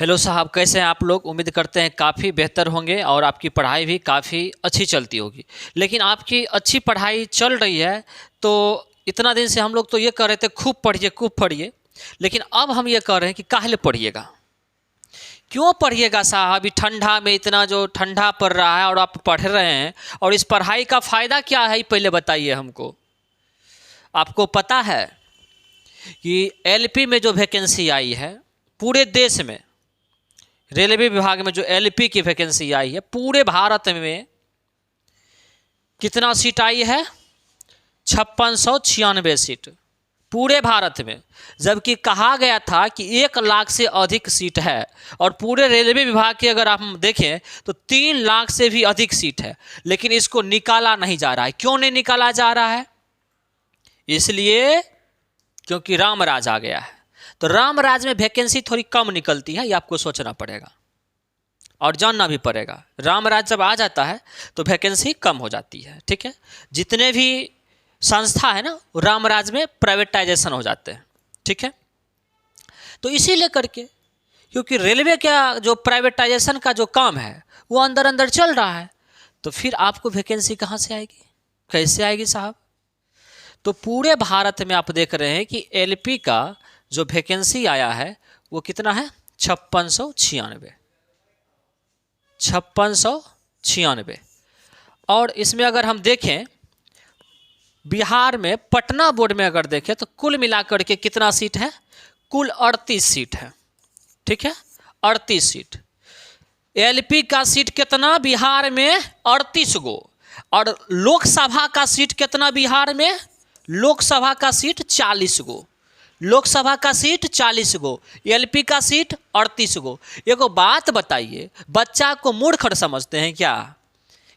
Hello साहब, कैसे हैं आप लोग। उम्मीद करते हैं काफ़ी बेहतर होंगे और आपकी पढ़ाई भी काफ़ी अच्छी चलती होगी। लेकिन आपकी अच्छी पढ़ाई चल रही है तो इतना दिन से हम लोग तो ये कह रहे थे खूब पढ़िए, लेकिन अब हम ये कह रहे हैं कि काहे पढ़िएगा, क्यों पढ़िएगा साहब। अभी ठंडा में इतना जो ठंडा पड़ रहा है और आप पढ़ रहे हैं, और इस पढ़ाई का फ़ायदा क्या है पहले बताइए हमको। आपको पता है कि एलपी में जो वैकेंसी आई है पूरे देश में, रेलवे विभाग में जो एलपी की वैकेंसी आई है पूरे भारत में कितना सीट आई है? 5696 सीट पूरे भारत में। जबकि कहा गया था कि 1 लाख से अधिक सीट है, और पूरे रेलवे विभाग की अगर आप देखें तो 3 लाख से भी अधिक सीट है, लेकिन इसको निकाला नहीं जा रहा है। क्यों नहीं निकाला जा रहा है? इसलिए क्योंकि रामराज आ गया है। तो रामराज में वैकेंसी थोड़ी कम निकलती है, ये आपको सोचना पड़ेगा और जानना भी पड़ेगा। रामराज जब आ जाता है तो वैकेंसी कम हो जाती है, ठीक है। जितने भी संस्था है ना रामराज में प्राइवेटाइजेशन हो जाते हैं, ठीक है। तो इसीलिए करके, क्योंकि रेलवे का जो प्राइवेटाइजेशन का जो काम है वो अंदर अंदर चल रहा है, तो फिर आपको वैकेंसी कहाँ से आएगी, कैसे आएगी साहब। तो पूरे भारत में आप देख रहे हैं कि एलपी का जो वैकेंसी आया है वो कितना है? 5696। और इसमें अगर हम देखें बिहार में पटना बोर्ड में अगर देखें तो कुल मिलाकर के कितना सीट है? कुल 38 सीट है, ठीक है। 38 सीट। एलपी का सीट कितना बिहार में? 38 गो। और लोकसभा का सीट कितना बिहार में? लोकसभा का सीट 40 गो। लोकसभा का सीट 40 गो, एलपी का सीट 38 गो। एगो बात बताइए, बच्चा को मूर्ख समझते हैं क्या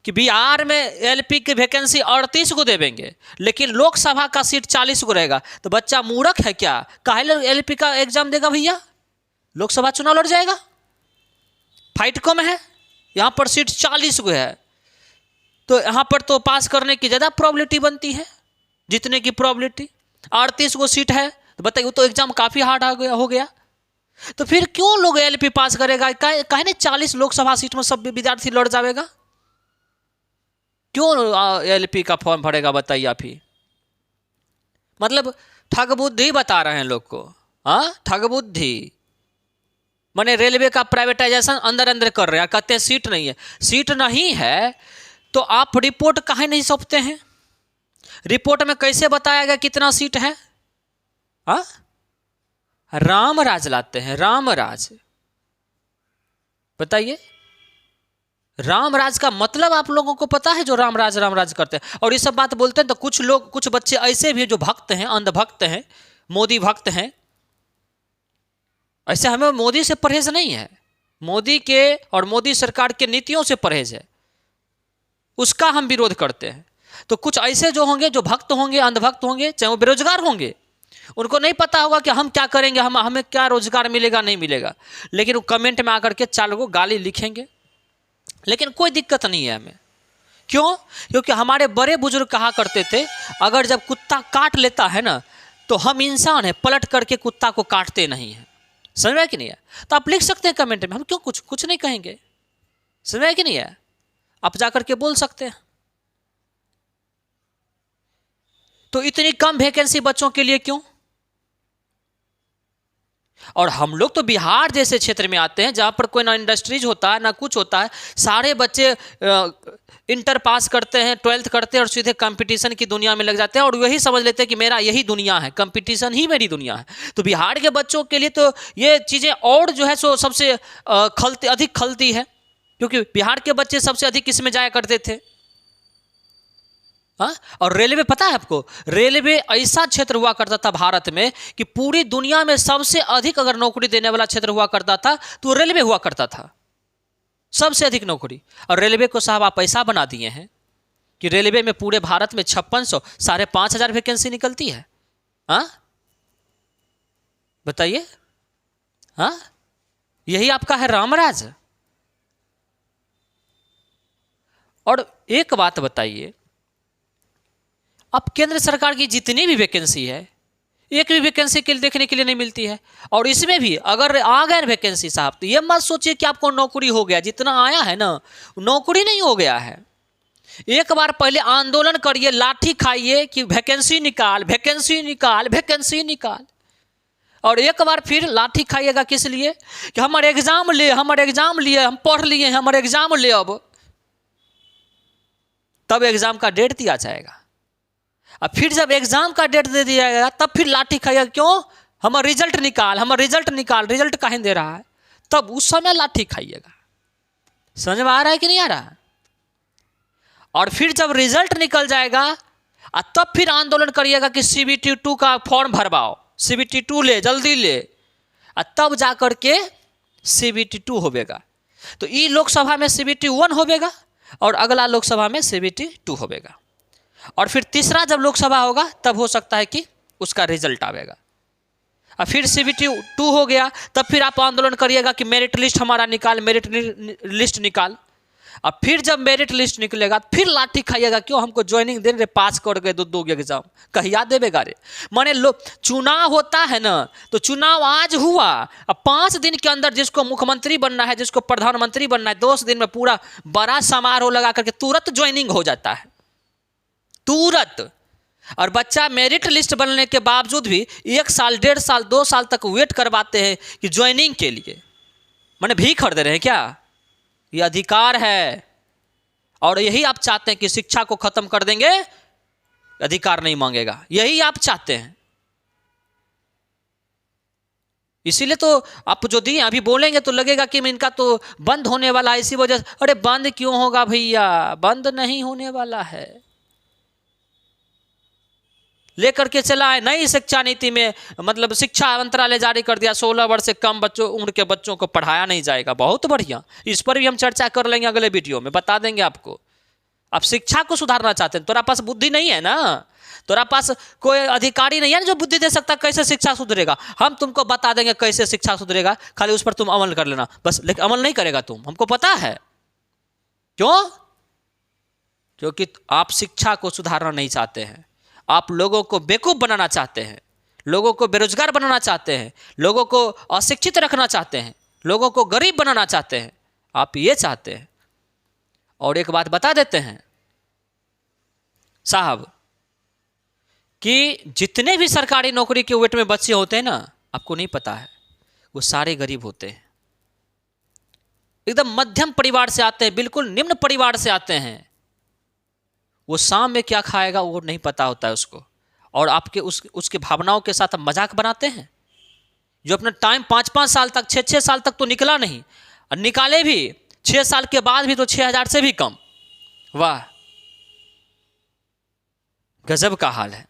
कि बिहार में एलपी की वैकेंसी 38 को देवेंगे लेकिन लोकसभा का सीट 40 को रहेगा? तो बच्चा मूर्ख है क्या? काहे एलपी का एग्जाम देगा भैया? लोकसभा चुनाव लड़ जाएगा, फाइट कम है, यहाँ पर सीट 40 को है, तो यहाँ पर तो पास करने की ज़्यादा प्रॉबिलिटी बनती है, जीतने की प्रॉबिलिटी। 38 को सीट है तो बताइए, वो तो एग्जाम काफ़ी हार्ड हो गया। तो फिर क्यों लोग एलपी पास करेगा? काहे नहीं 40 लोकसभा सीट में सब विद्यार्थी लड़ जाएगा? क्यों एलपी का फॉर्म भरेगा बताइए आप ही। मतलब ठग बुद्धि बता रहे हैं लोग को। हाँ, ठग बुद्धि माने रेलवे का प्राइवेटाइजेशन अंदर अंदर कर रहे हैं, कहते हैं सीट नहीं है। सीट नहीं है तो आप रिपोर्ट काहे नहीं सौंपते हैं? रिपोर्ट में कैसे बताया गया कितना सीट है? हाँ, रामराज लाते हैं, रामराज। बताइए, रामराज का मतलब आप लोगों को पता है? जो रामराज रामराज करते हैं और ये सब बात बोलते हैं, तो कुछ लोग, कुछ बच्चे ऐसे भी जो भक्त हैं, अंधभक्त हैं, मोदी भक्त हैं। ऐसे हमें मोदी से परहेज नहीं है, मोदी के और मोदी सरकार के नीतियों से परहेज है, उसका हम विरोध करते हैं। तो कुछ ऐसे जो होंगे, जो भक्त होंगे, अंधभक्त होंगे, चाहे वो बेरोजगार होंगे, उनको नहीं पता होगा कि हम क्या करेंगे, हमें क्या रोजगार मिलेगा नहीं मिलेगा, लेकिन वो कमेंट में आकर के 4 गो गाली लिखेंगे। लेकिन कोई दिक्कत नहीं है हमें। क्यों? क्योंकि हमारे बड़े बुजुर्ग कहा करते थे, अगर जब कुत्ता काट लेता है ना तो हम इंसान हैं, पलट करके कुत्ता को काटते नहीं हैं। समझ में कि नहीं है? तो आप लिख सकते हैं कमेंट में, हम क्यों कुछ नहीं कहेंगे। समझ में कि नहीं है? आप जाकर के बोल सकते हैं। तो इतनी कम वैकेंसी बच्चों के लिए क्यों? और हम लोग तो बिहार जैसे क्षेत्र में आते हैं जहाँ पर कोई ना इंडस्ट्रीज होता है ना कुछ होता है, सारे बच्चे इंटर पास करते हैं, 12th करते हैं और सीधे कंपटीशन की दुनिया में लग जाते हैं और यही समझ लेते हैं कि मेरा यही दुनिया है, कंपटीशन ही मेरी दुनिया है। तो बिहार के बच्चों के लिए तो ये चीज़ें और जो है सो सबसे अधिक खलती है, क्योंकि बिहार के बच्चे सबसे अधिक इसमें जाया करते थे। हाँ, और रेलवे पता है आपको, रेलवे ऐसा क्षेत्र हुआ करता था भारत में कि पूरी दुनिया में सबसे अधिक अगर नौकरी देने वाला क्षेत्र हुआ करता था तो रेलवे हुआ करता था, सबसे अधिक नौकरी। और रेलवे को साहब आप ऐसा बना दिए हैं कि रेलवे में पूरे भारत में 5600, 5500 वैकेंसी निकलती है। हाँ बताइए, हाँ यही आपका है रामराज। और एक बात बताइए, अब केंद्र सरकार की जितनी भी वैकेंसी है एक भी वैकेंसी के लिए देखने के लिए नहीं मिलती है। और इसमें भी अगर आ गए वैकेंसी साहब, तो ये मत सोचिए कि आपको नौकरी हो गया, जितना आया है ना नौकरी नहीं हो गया है। एक बार पहले आंदोलन करिए, लाठी खाइए कि वैकेंसी निकाल, वैकेंसी निकाल, वैकेंसी निकाल। और एक बार फिर लाठी खाइएगा किस लिए कि हमारे एग्जाम ले, हमारे एग्जाम लिए, हम पढ़ लिए हैं, हमारे एग्जाम ले। अब तब एग्जाम का डेट दिया जाएगा। अब फिर जब एग्जाम का डेट दे दिया जाएगा तब फिर लाठी खाइएगा, क्यों, हमारा रिजल्ट निकाल, हमारा रिजल्ट निकाल, रिजल्ट कहीं दे रहा है, तब उस समय लाठी खाइएगा। समझ में आ रहा है कि नहीं आ रहा? और फिर जब रिजल्ट निकल जाएगा तब फिर आंदोलन करिएगा कि CBT 2 का फॉर्म भरवाओ, CBT 2 ले, जल्दी ले, तब जाकर के CBT 2 होगा। तो ये लोकसभा में CBT 1 होगा और अगला लोकसभा में CBT 2 होगा। और फिर तीसरा जब लोकसभा होगा तब हो सकता है कि उसका रिजल्ट आएगा। और फिर CBT 2 हो गया, तब फिर आप आंदोलन करिएगा कि मेरिट लिस्ट हमारा निकाल, मेरिट लिस्ट निकाल। अब फिर जब मेरिट लिस्ट निकलेगा फिर लाठी खाइएगा, क्यों, हमको ज्वाइनिंग दे रहे, पास कर गए दो एग्जाम, कहिया देवेगा रे। माने चुनाव होता है ना, तो चुनाव आज हुआ, अब 5 दिन के अंदर जिसको मुख्यमंत्री बनना है, जिसको प्रधानमंत्री बनना है, 10 दिन में पूरा बड़ा समारोह लगा करके तुरंत ज्वाइनिंग हो जाता है, तुरंत। और बच्चा मेरिट लिस्ट बनने के बावजूद भी 1 साल, 1.5 साल, 2 साल तक वेट करवाते हैं कि ज्वाइनिंग के लिए। माने भीख खरीद रहे हैं क्या? ये अधिकार है। और यही आप चाहते हैं कि शिक्षा को खत्म कर देंगे, अधिकार नहीं मांगेगा, यही आप चाहते हैं। इसीलिए तो आप जो दिए अभी बोलेंगे तो लगेगा कि इनका तो बंद होने वाला है, इसी वजह से। अरे बंद क्यों होगा भैया, बंद नहीं होने वाला है। लेकर के चला है नई शिक्षा नीति में, मतलब शिक्षा मंत्रालय जारी कर दिया, 16 वर्ष से कम उम्र के बच्चों को पढ़ाया नहीं जाएगा। बहुत बढ़िया, इस पर भी हम चर्चा कर लेंगे अगले वीडियो में, बता देंगे आपको। आप शिक्षा को सुधारना चाहते हैं, तोरा पास बुद्धि नहीं है ना, तोरा पास कोई अधिकारी नहीं है जो बुद्धि दे सकता कैसे शिक्षा सुधरेगा। हम तुमको बता देंगे कैसे शिक्षा सुधरेगा, खाली उस पर तुम अमल कर लेना बस। लेकिन अमल नहीं करेगा तुम, हमको पता है क्यों, क्योंकि आप शिक्षा को सुधारना नहीं चाहते हैं। आप लोगों को बेवकूफ़ बनाना चाहते हैं, लोगों को बेरोजगार बनाना चाहते हैं, लोगों को अशिक्षित रखना चाहते हैं, लोगों को गरीब बनाना चाहते हैं, आप ये चाहते हैं। और एक बात बता देते हैं साहब कि जितने भी सरकारी नौकरी के वेट में बच्चे होते हैं ना, आपको नहीं पता है, वो सारे गरीब होते हैं, एकदम मध्यम परिवार से आते हैं, बिल्कुल निम्न परिवार से आते हैं। वो शाम में क्या खाएगा वो नहीं पता होता है उसको, और आपके उसके भावनाओं के साथ आप मजाक बनाते हैं। जो अपना टाइम 5-5 साल तक, 6-6 साल तक तो निकला नहीं, और निकाले भी 6 साल के बाद भी तो 6,000 से भी कम। वाह, गजब का हाल है।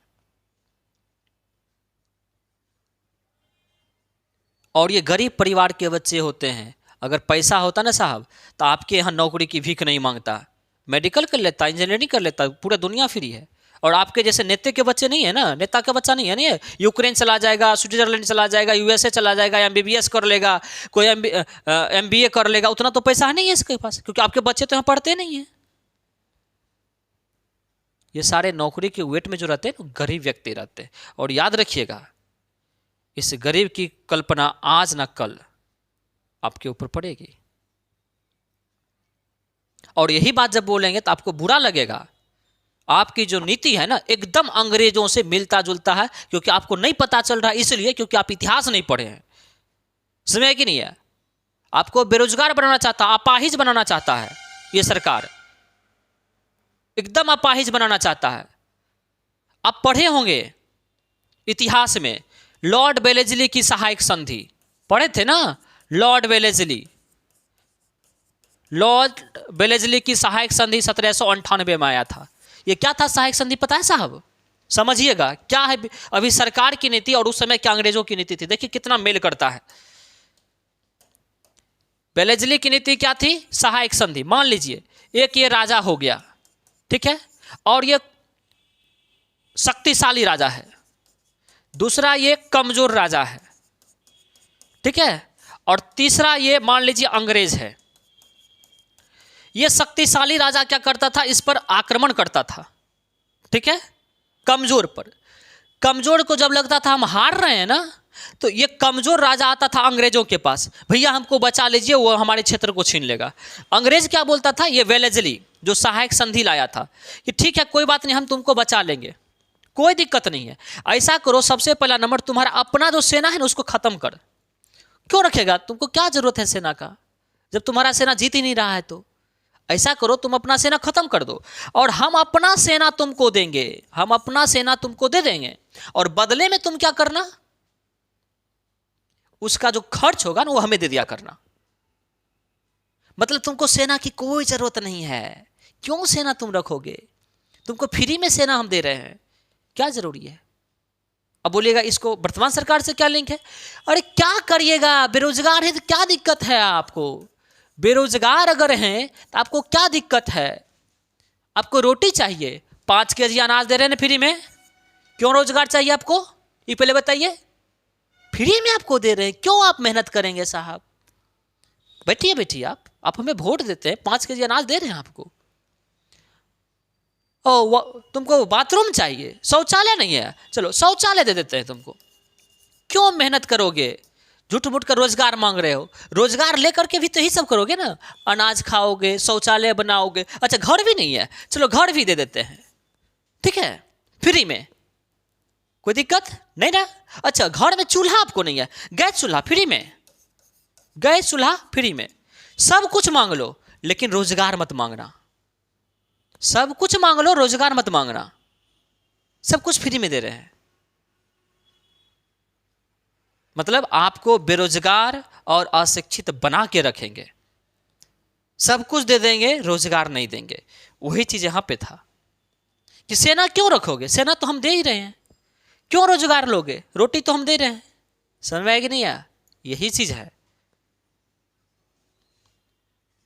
और ये गरीब परिवार के बच्चे होते हैं। अगर पैसा होता ना साहब तो आपके यहाँ नौकरी की भीख नहीं मांगता, मेडिकल कर लेता, इंजीनियरिंग कर लेता, पूरा दुनिया फ्री है। और आपके जैसे नेता के बच्चे नहीं है ना, नेता का बच्चा नहीं है ना, यूक्रेन चला जाएगा, स्विट्जरलैंड चला जाएगा, USA चला जाएगा, MBBS कर लेगा, कोई MBA कर लेगा, उतना तो पैसा नहीं है इसके पास, क्योंकि आपके बच्चे तो यहाँ पढ़ते नहीं हैं। ये सारे नौकरी के वेट में जो रहते हैं गरीब व्यक्ति रहते हैं। और याद रखिएगा, इस गरीब की कल्पना आज ना कल आपके ऊपर पड़ेगी। और यही बात जब बोलेंगे तो आपको बुरा लगेगा। आपकी जो नीति है ना एकदम अंग्रेजों से मिलता जुलता है, क्योंकि आपको नहीं पता चल रहा है, इसलिए क्योंकि आप इतिहास नहीं पढ़े हैं। समझ कि नहीं है? आपको बेरोजगार बनाना चाहता, अपाहिज बनाना चाहता है ये सरकार, एकदम अपाहिज बनाना चाहता है। आप पढ़े होंगे इतिहास में लॉर्ड वेलेस्ली की सहायक संधि, पढ़े थे ना? लॉर्ड वेलेस्ली की सहायक संधि 1798 में आया था। ये क्या था सहायक संधि, पता है साहब? समझिएगा क्या है अभी सरकार की नीति और उस समय क्या अंग्रेजों की नीति थी, देखिए कितना मेल करता है। वेलेस्ली की नीति क्या थी? सहायक संधि। मान लीजिए एक ये राजा हो गया, ठीक है, और ये शक्तिशाली राजा है, दूसरा ये कमजोर राजा है, ठीक है, और तीसरा ये मान लीजिए अंग्रेज है। ये शक्तिशाली राजा क्या करता था? इस पर आक्रमण करता था, ठीक है, कमजोर पर। कमजोर को जब लगता था हम हार रहे हैं ना, तो ये कमजोर राजा आता था अंग्रेजों के पास, भैया हमको बचा लीजिए, वो हमारे क्षेत्र को छीन लेगा। अंग्रेज क्या बोलता था, ये वेलेजली जो सहायक संधि लाया था कि ठीक है कोई बात नहीं, हम तुमको बचा लेंगे, कोई दिक्कत नहीं है, ऐसा करो सबसे पहला नंबर तुम्हारा अपना जो सेना है ना उसको खत्म कर। क्यों रखेगा, तुमको क्या जरूरत है सेना का, जब तुम्हारा सेना जीत ही नहीं रहा है। तो ऐसा करो तुम अपना सेना खत्म कर दो और हम अपना सेना तुमको देंगे, हम अपना सेना तुमको दे देंगे, और बदले में तुम क्या करना, उसका जो खर्च होगा ना वो हमें दे दिया करना। मतलब तुमको सेना की कोई जरूरत नहीं है, क्यों सेना तुम रखोगे, तुमको फ्री में सेना हम दे रहे हैं, क्या जरूरी है। अब बोलिएगा इसको वर्तमान सरकार से क्या लिंक है, अरे क्या करिएगा, बेरोजगार है तो क्या दिक्कत है आपको, बेरोजगार अगर हैं तो आपको क्या दिक्कत है, आपको रोटी चाहिए, 5 केजी अनाज दे रहे हैं फ्री में, क्यों रोजगार चाहिए आपको, ये पहले बताइए, फ्री में आपको दे रहे हैं, क्यों आप मेहनत करेंगे साहब, बैठिए बैठिए, आप हमें वोट देते हैं, 5 केजी अनाज दे रहे हैं आपको। ओ तुमको बाथरूम चाहिए, शौचालय नहीं है, चलो शौचालय दे देते हैं तुमको, क्यों मेहनत करोगे, झूठ मूठ कर रोजगार मांग रहे हो, रोजगार लेकर के भी तो यही सब करोगे ना, अनाज खाओगे, शौचालय बनाओगे, अच्छा घर भी नहीं है, चलो घर भी दे देते हैं, ठीक है फ्री में, कोई दिक्कत नहीं ना। अच्छा घर में चूल्हा आपको नहीं है, गैस चूल्हा फ्री में, गैस चूल्हा फ्री में, सब कुछ मांग लो लेकिन रोजगार मत मांगना, सब कुछ मांग लो रोजगार मत मांगना, सब कुछ फ्री में दे रहे हैं। मतलब आपको बेरोजगार और अशिक्षित बना के रखेंगे, सब कुछ दे देंगे रोजगार नहीं देंगे। वही चीज यहां पे था कि सेना क्यों रखोगे, सेना तो हम दे ही रहे हैं, क्यों रोजगार लोगे, रोटी तो हम दे रहे हैं, समझ में आएगी नहीं आया, यही चीज है।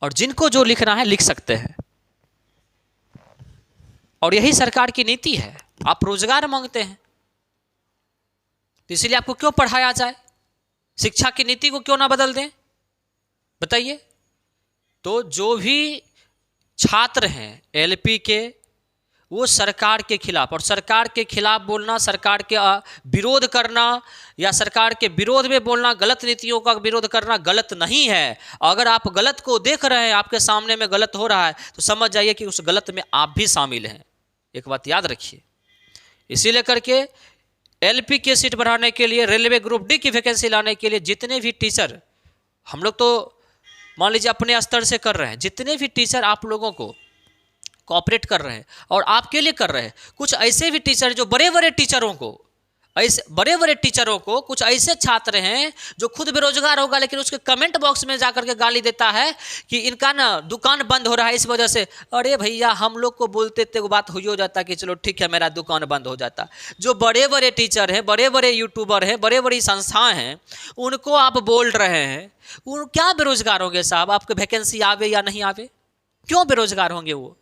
और जिनको जो लिखना है लिख सकते हैं, और यही सरकार की नीति है, आप रोजगार मांगते हैं तो इसलिए आपको क्यों पढ़ाया जाए, शिक्षा की नीति को क्यों ना बदल दें, बताइए। तो जो भी छात्र हैं एलपी के, वो सरकार के खिलाफ, और सरकार के खिलाफ बोलना, सरकार के विरोध करना या सरकार के विरोध में बोलना, गलत नीतियों का विरोध करना गलत नहीं है। अगर आप गलत को देख रहे हैं, आपके सामने में गलत हो रहा है, तो समझ जाइए कि उस गलत में आप भी शामिल हैं, एक बात याद रखिए। इसीलिए करके एलपी की सीट बढ़ाने के लिए, रेलवे ग्रुप डी की वैकेंसी लाने के लिए जितने भी टीचर, हम लोग तो मान लीजिए अपने स्तर से कर रहे हैं, जितने भी टीचर आप लोगों को कोऑपरेट कर रहे हैं और आपके लिए कर रहे हैं, कुछ ऐसे भी टीचर जो बड़े बड़े टीचरों को, ऐसे बड़े बड़े टीचरों को, कुछ ऐसे छात्र हैं जो खुद बेरोजगार होगा लेकिन उसके कमेंट बॉक्स में जाकर के गाली देता है कि इनका ना दुकान बंद हो रहा है इस वजह से। अरे भैया हम लोग को बोलते थे, वो बात हो ही जाता कि चलो ठीक है मेरा दुकान बंद हो जाता। जो बड़े बड़े टीचर हैं, बड़े बड़े यूट्यूबर हैं, बड़े बड़ी संस्थाएं हैं, उनको आप बोल रहे हैं, वो क्या बेरोजगार होंगे साहब, आपके वैकेंसी आवे या नहीं आवे, क्यों बेरोजगार होंगे वो,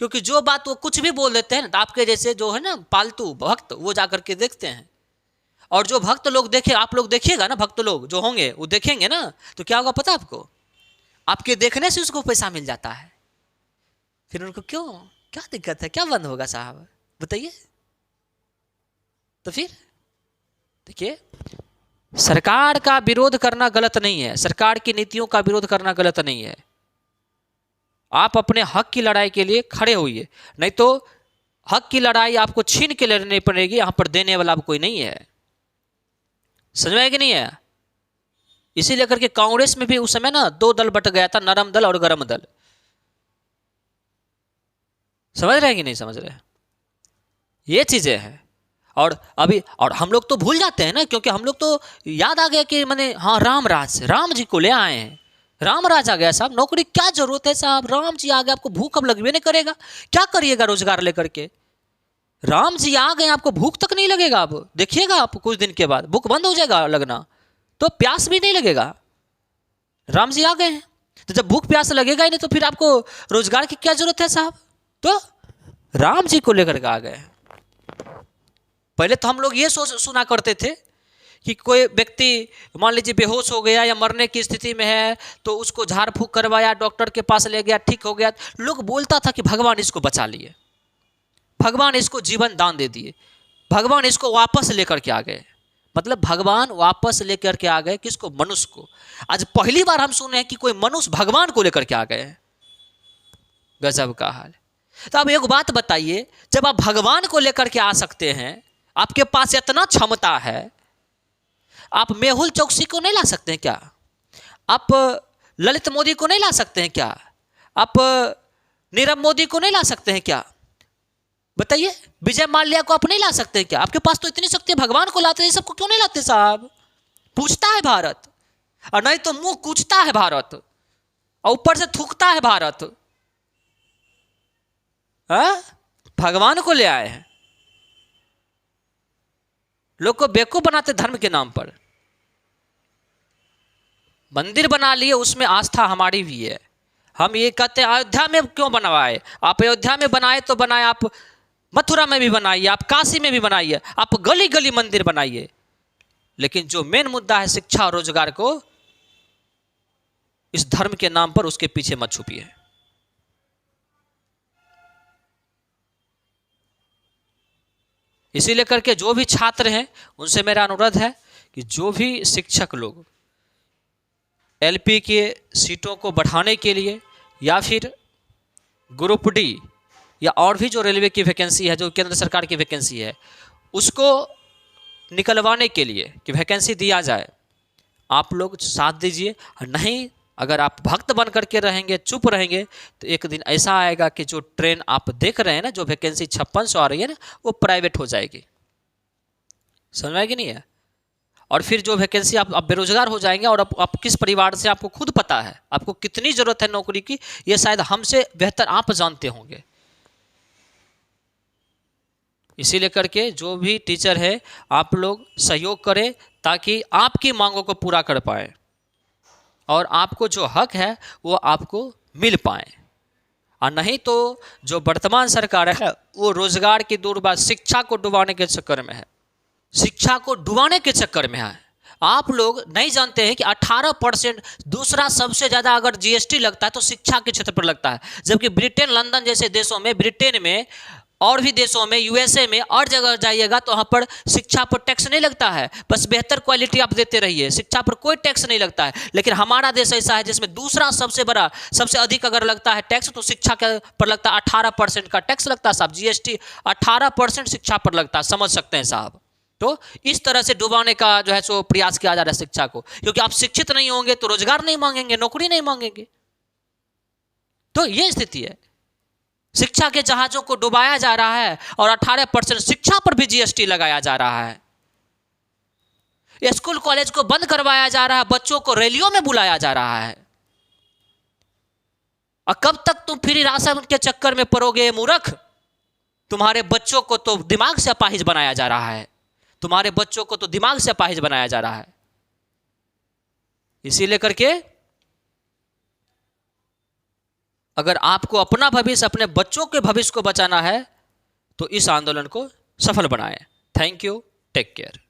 क्योंकि जो बात वो कुछ भी बोल देते हैं ना, तो आपके जैसे जो है ना पालतू भक्त वो जाकर के देखते हैं, और जो भक्त लोग देखे, आप लोग देखिएगा ना, भक्त लोग जो होंगे वो देखेंगे ना, तो क्या होगा पता आपको, आपके देखने से उसको पैसा मिल जाता है, फिर उनको क्यों, क्या दिक्कत है, क्या बंद होगा साहब, बताइए। तो फिर देखिए, सरकार का विरोध करना गलत नहीं है, सरकार की नीतियों का विरोध करना गलत नहीं है, आप अपने हक की लड़ाई के लिए खड़े होइए, नहीं तो हक की लड़ाई आपको छीन के लड़नी पड़ेगी, यहां पर देने वाला कोई नहीं है, समझ में आएगी नहीं है। इसीलिए करके कांग्रेस में भी उस समय ना 2 दल बट गया था, नरम दल और गरम दल, समझ रहे हैं कि नहीं समझ रहे, ये चीजें हैं। और अभी और हम लोग तो भूल जाते हैं ना, क्योंकि हम लोग तो याद आ गया कि मैंने हाँ राम राज, राम जी को ले आए हैं, राम राज आ गया साहब, नौकरी क्या जरूरत है साहब, राम जी आ गए, आपको भूख अब लगवे नहीं करेगा, क्या करिएगा रोजगार लेकर के, राम जी आ गए, आपको भूख तक नहीं लगेगा, अब देखिएगा आप कुछ दिन के बाद भूख बंद हो जाएगा लगना, तो प्यास भी नहीं लगेगा, राम जी आ गए हैं, तो जब भूख प्यास लगेगा ही नहीं तो फिर आपको रोजगार की क्या जरूरत है साहब, तो राम जी को लेकर के आ गए। पहले तो हम लोग ये सुना करते थे कि कोई व्यक्ति मान लीजिए बेहोश हो गया या मरने की स्थिति में है, तो उसको झाड़ फूक करवाया, डॉक्टर के पास ले गया, ठीक हो गया, लोग बोलता था कि भगवान इसको बचा लिए, भगवान इसको जीवन दान दे दिए, भगवान इसको वापस लेकर के आ गए। मतलब भगवान वापस लेकर के आ गए किसको? मनुष्य को। आज पहली बार हम सुने हैं कि कोई मनुष्य भगवान को लेकर के आ गए। गजब का हाल। तो अब एक बात बताइए, जब आप भगवान को लेकर के आ सकते हैं, आपके पास इतना क्षमता है, आप मेहुल चौकसी को नहीं ला सकते हैं क्या? आप ललित मोदी को नहीं ला सकते हैं क्या? आप नीरव मोदी को नहीं ला सकते हैं क्या? बताइए, विजय माल्या को आप नहीं ला सकते क्या? आपके पास तो इतनी शक्ति है, भगवान को लाते हैं, सबको क्यों नहीं लाते साहब? पूछता है भारत, और नहीं तो मुंह कूचता है भारत, और ऊपर से थूकता है भारत। भगवान को ले आए हैं, लोग को बेवकूफ बनाते धर्म के नाम पर। मंदिर बना लिए, उसमें आस्था हमारी भी है। हम ये कहते हैं अयोध्या में क्यों बनवाए? आप अयोध्या में बनाए तो बनाए, आप मथुरा में भी बनाइए, आप काशी में भी बनाइए, आप गली गली मंदिर बनाइए, लेकिन जो मेन मुद्दा है शिक्षा और रोजगार को, इस धर्म के नाम पर उसके पीछे मत छुपिए। इसीलिए करके जो भी छात्र हैं उनसे मेरा अनुरोध है कि जो भी शिक्षक लोग एलपी के सीटों को बढ़ाने के लिए या फिर ग्रुप डी या और भी जो रेलवे की वैकेंसी है, जो केंद्र सरकार की वैकेंसी है, उसको निकलवाने के लिए कि वैकेंसी दिया जाए, आप लोग साथ दीजिए। नहीं, अगर आप भक्त बन करके रहेंगे, चुप रहेंगे, तो एक दिन ऐसा आएगा कि जो ट्रेन आप देख रहे हैं ना, जो वैकेंसी 5600 आ रही है ना, वो प्राइवेट हो जाएगी। समझ में आएगी नहीं है? और फिर जो वैकेंसी आप बेरोजगार हो जाएंगे, और आप किस परिवार से, आपको खुद पता है आपको कितनी ज़रूरत है नौकरी की, ये शायद हमसे बेहतर आप जानते होंगे। इसीलिए करके जो भी टीचर है, आप लोग सहयोग करें ताकि आपकी मांगों को पूरा कर पाए और आपको जो हक है वो आपको मिल पाए। और नहीं तो जो वर्तमान सरकार है वो रोजगार की दूर बात, शिक्षा को डुबाने के चक्कर में है। शिक्षा को डुबाने के चक्कर में है। आप लोग नहीं जानते हैं कि 18% दूसरा सबसे ज़्यादा अगर जीएसटी लगता है तो शिक्षा के क्षेत्र पर लगता है, जबकि ब्रिटेन, लंदन जैसे देशों में, ब्रिटेन में और भी देशों में, यूएसए में और जगह जाइएगा तो वहाँ पर शिक्षा पर टैक्स नहीं लगता है। बस बेहतर क्वालिटी आप देते रहिए, शिक्षा पर कोई टैक्स नहीं लगता है। लेकिन हमारा देश ऐसा है जिसमें दूसरा सबसे बड़ा, सबसे अधिक अगर लगता है टैक्स तो शिक्षा के पर लगता है। 18% का टैक्स लगता है साहब, जीएसटी 18% शिक्षा पर लगता है। समझ सकते हैं साहब? तो इस तरह से डुबाने का जो है सो प्रयास किया जा रहा है शिक्षा को, क्योंकि आप शिक्षित नहीं होंगे तो रोजगार नहीं मांगेंगे, नौकरी नहीं मांगेंगे। तो ये स्थिति है, शिक्षा के जहाजों को डुबाया जा रहा है और 18% शिक्षा पर भी जीएसटी लगाया जा रहा है। स्कूल कॉलेज को बंद करवाया जा रहा है, बच्चों को रैलियों में बुलाया जा रहा है। और कब तक तुम फ्री राशन के चक्कर में पड़ोगे मूर्ख? तुम्हारे बच्चों को तो दिमाग से अपाहिज बनाया जा रहा है, तुम्हारे बच्चों को तो दिमाग से अपाहिज बनाया जा रहा है। इसीलिए करके अगर आपको अपना भविष्य, अपने बच्चों के भविष्य को बचाना है तो इस आंदोलन को सफल बनाएं। Thank you, take care.